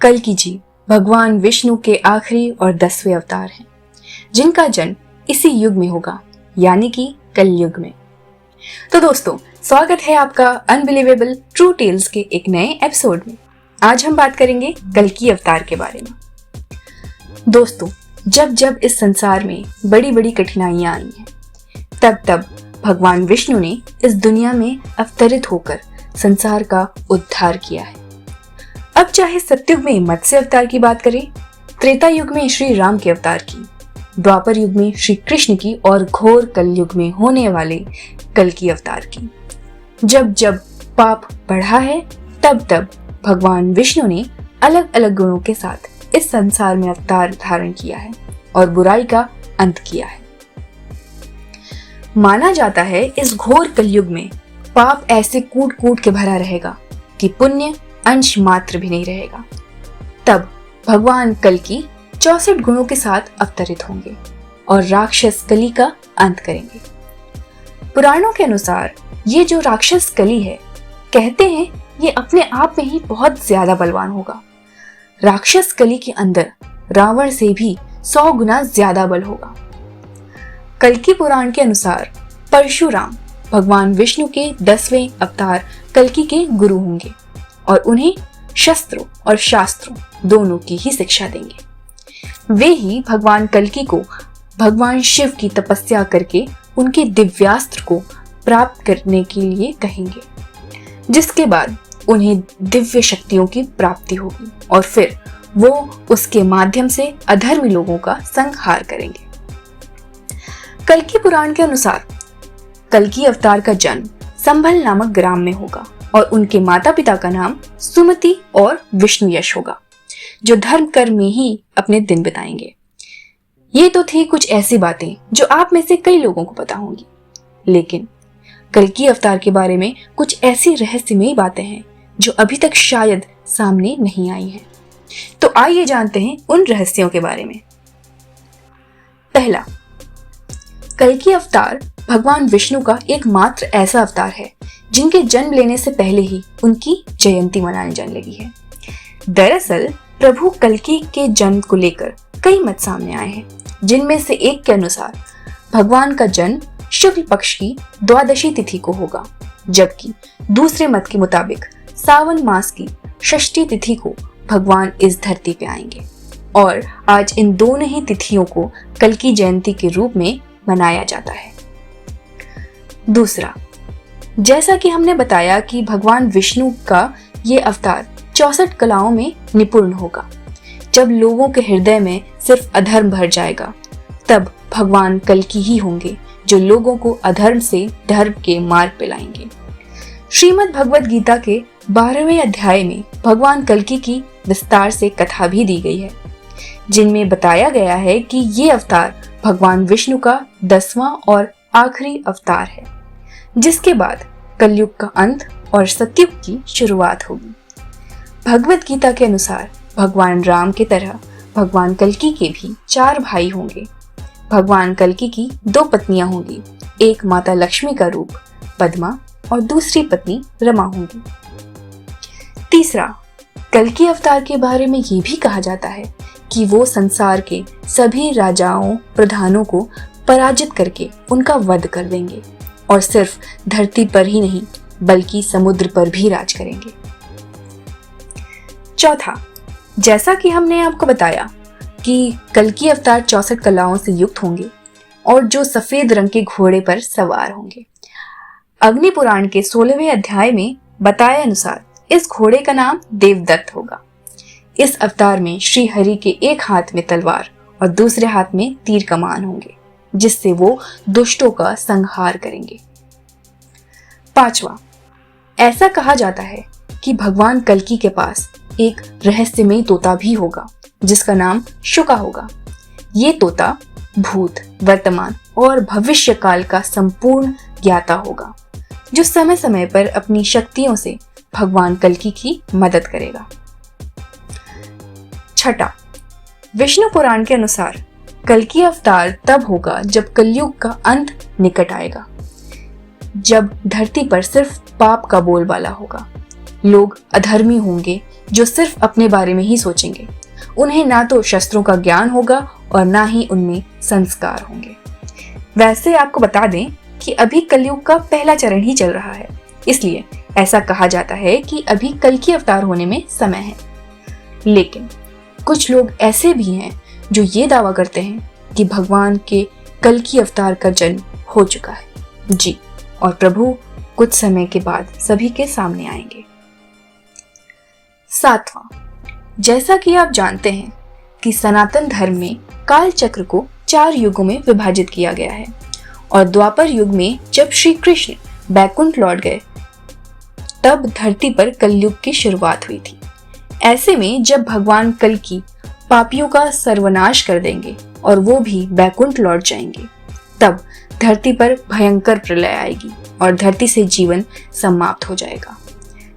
कल्कि जी भगवान विष्णु के आखिरी और 10वें अवतार हैं, जिनका जन्म इसी युग में होगा, यानी कि कलयुग में। तो दोस्तों, स्वागत है आपका अनबिलीवेबल ट्रू टेल्स के एक नए एपिसोड में। आज हम बात करेंगे कल्कि अवतार के बारे में। दोस्तों, जब जब इस संसार में बड़ी बड़ी कठिनाइयां आई हैं, तब तब भगवान विष्णु ने इस दुनिया में अवतरित होकर संसार का उद्धार किया है। अब चाहे सत्युग में मत्स्य अवतार की बात करें, त्रेता युग में श्री राम के अवतार की, द्वापर युग में श्री कृष्ण की और घोर कलयुग में होने वाले कल्कि अवतार की, जब जब पाप बढ़ा है, तब तब भगवान विष्णु ने अलग अलग गुणों के साथ इस संसार में अवतार धारण किया है और बुराई का अंत किया है। माना जाता है इस घोर कलयुग में पाप ऐसे कूट कूट के भरा रहेगा कि पुण्य अंश मात्र भी नहीं रहेगा। तब भगवान कल्कि 64 गुणों के साथ अवतरित होंगे और राक्षस कली का अंत करेंगे। पुराणों के अनुसार ये जो राक्षस कली है, कहते हैं ये अपने आप में ही बहुत ज्यादा बलवान होगा। राक्षस कली के अंदर रावण से भी 100 गुना ज्यादा बल होगा। कल्कि पुराण के अनुसार परशुराम भगवान विष्णु के 10वें अवतार कल्कि के गुरु होंगे और उन्हें शस्त्रों और शास्त्रों दोनों की ही शिक्षा देंगे। वे ही भगवान कल्कि को भगवान शिव की तपस्या करके उनके दिव्यास्त्र को प्राप्त करने के लिए कहेंगे, जिसके बाद उन्हें दिव्य शक्तियों की प्राप्ति होगी और फिर वो उसके माध्यम से अधर्मी लोगों का संहार करेंगे। कल्कि पुराण के अनुसार कल्कि अवतार का जन्म संभल नामक ग्राम में होगा और उनके माता पिता का नाम सुमति और विष्णु यश होगा, जो धर्म कर्म में ही अपने दिन बिताएंगे। ये तो थी कुछ ऐसी बातें जो आप में से कई लोगों को पता होंगी, लेकिन कल्कि अवतार के बारे में कुछ ऐसी रहस्यमयी बातें हैं जो अभी तक शायद सामने नहीं आई हैं। तो आइए जानते हैं उन रहस्यों के बारे में। पहला, कल्कि अवतार भगवान विष्णु का एकमात्र ऐसा अवतार है जिनके जन्म लेने से पहले ही उनकी जयंती मनाने जाने लगी है। दरअसल प्रभु कल्कि के जन्म को लेकर कई मत सामने आए हैं, जिनमें से एक के अनुसार भगवान का जन्म शुक्ल पक्ष की द्वादशी तिथि को होगा, जबकि दूसरे मत के मुताबिक सावन मास की षष्ठी तिथि को भगवान इस धरती पे आएंगे और आज इन दोनों ही तिथियों को कल्कि जयंती के रूप में मनाया जाता है। दूसरा, जैसा कि हमने बताया कि भगवान विष्णु का ये अवतार 64 कलाओं में निपुण होगा। जब लोगों के हृदय में सिर्फ अधर्म भर जाएगा, तब भगवान कल्कि ही होंगे जो लोगों को अधर्म से धर्म के मार्ग पे लाएंगे। श्रीमद् भगवद गीता के 12वें अध्याय में भगवान कल्कि की विस्तार से कथा भी दी गई है, जिनमें बताया गया है कि ये अवतार भगवान विष्णु का 10वां और आखिरी अवतार है, जिसके बाद कलयुग का अंत और सतयुग की शुरुआत होगी। भगवद गीता के अनुसार भगवान राम की तरह भगवान कल्कि के भी 4 भाई होंगे। भगवान कल्कि की 2 पत्नियां होंगी, एक माता लक्ष्मी का रूप पद्मा और दूसरी पत्नी रमा होंगी। तीसरा, कल्कि अवतार के बारे में ये भी कहा जाता है कि वो संसार के सभी राजाओं प्रधानों को पराजित करके उनका वध कर देंगे और सिर्फ धरती पर ही नहीं बल्कि समुद्र पर भी राज करेंगे। चौथा, जैसा कि हमने आपको बताया कि कल्कि अवतार 64 कलाओं से युक्त होंगे और जो सफेद रंग के घोड़े पर सवार होंगे। अग्नि पुराण के 16वें अध्याय में बताए अनुसार इस घोड़े का नाम देवदत्त होगा। इस अवतार में श्री हरि के एक हाथ में तलवार और दूसरे हाथ में तीर कमान होंगे, जिससे वो दुष्टों का संहार करेंगे। पांचवा, ऐसा कहा जाता है कि भगवान कल्कि के पास एक रहस्यमयी तोता भी होगा, जिसका नाम शुका होगा। ये तोता भूत, वर्तमान और भविष्य काल का संपूर्ण ज्ञाता होगा, जो समय समय पर अपनी शक्तियों से भगवान कल्कि की मदद करेगा। छठा, विष्णु पुराण के अनुसार कल्कि अवतार तब होगा जब कलयुग का अंत निकट आएगा, जब धरती पर सिर्फ पाप का बोलबाला होगा। लोग अधर्मी होंगे जो सिर्फ अपने बारे में ही सोचेंगे। उन्हें ना तो शस्त्रों का ज्ञान होगा और ना ही उनमें संस्कार होंगे। वैसे आपको बता दें कि अभी कलयुग का पहला चरण ही चल रहा है, इसलिए ऐसा कहा जाता है कि अभी कल की अवतार होने में समय है। लेकिन कुछ लोग ऐसे भी हैं जो ये दावा करते हैं कि भगवान के कल की अवतार का जन्म हो चुका है जी, और प्रभु कुछ समय के बाद सभी के सामने आएंगे। 7वां, जैसा कि आप जानते हैं कि सनातन धर्म में काल चक्र को 4 युगों में विभाजित किया गया है और द्वापर युग में जब श्री कृष्ण बैकुंठ लौट गए तब धरती पर कलयुग की शुरुआत हुई थी। ऐसे में जब भगवान कल की पापियों का सर्वनाश कर देंगे और वो भी बैकुंठ लौट जाएंगे, तब धरती पर भयंकर प्रलय आएगी और धरती से जीवन समाप्त हो जाएगा।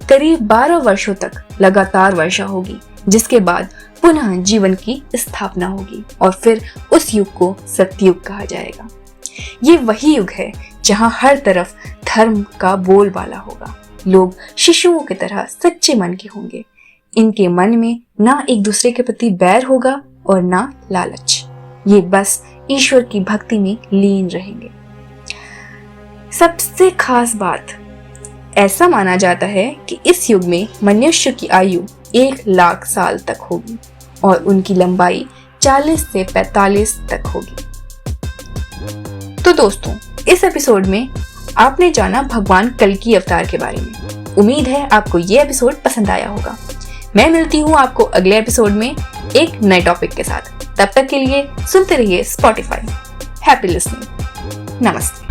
करीब 12 वर्षों तक लगातार वर्षा होगी, जिसके बाद पुनः जीवन की स्थापना होगी और फिर उस युग को सतयुग कहा जाएगा। ये वही युग है जहां हर तरफ धर्म का बोलबाला होगा। लोग शिशुओं की तरह सच्चे मन के होंगे। इनके मन में ना एक दूसरे के प्रति बैर होगा और ना लालच। ये बस ईश्वर की भक्ति में लीन रहेंगे। सबसे खास बात, ऐसा माना जाता है कि इस युग में मनुष्य की आयु 1 लाख साल तक होगी और उनकी लंबाई 40 से 45 तक होगी। तो दोस्तों, इस एपिसोड में आपने जाना भगवान कल की अवतार के बारे में। उम्मीद है आपको ये एपिसोड पसंद आया होगा। मैं मिलती हूँ आपको अगले एपिसोड में एक नए टॉपिक के साथ। तब तक के लिए सुनते रहिए स्पॉटिफाई। Happy listening. नमस्ते।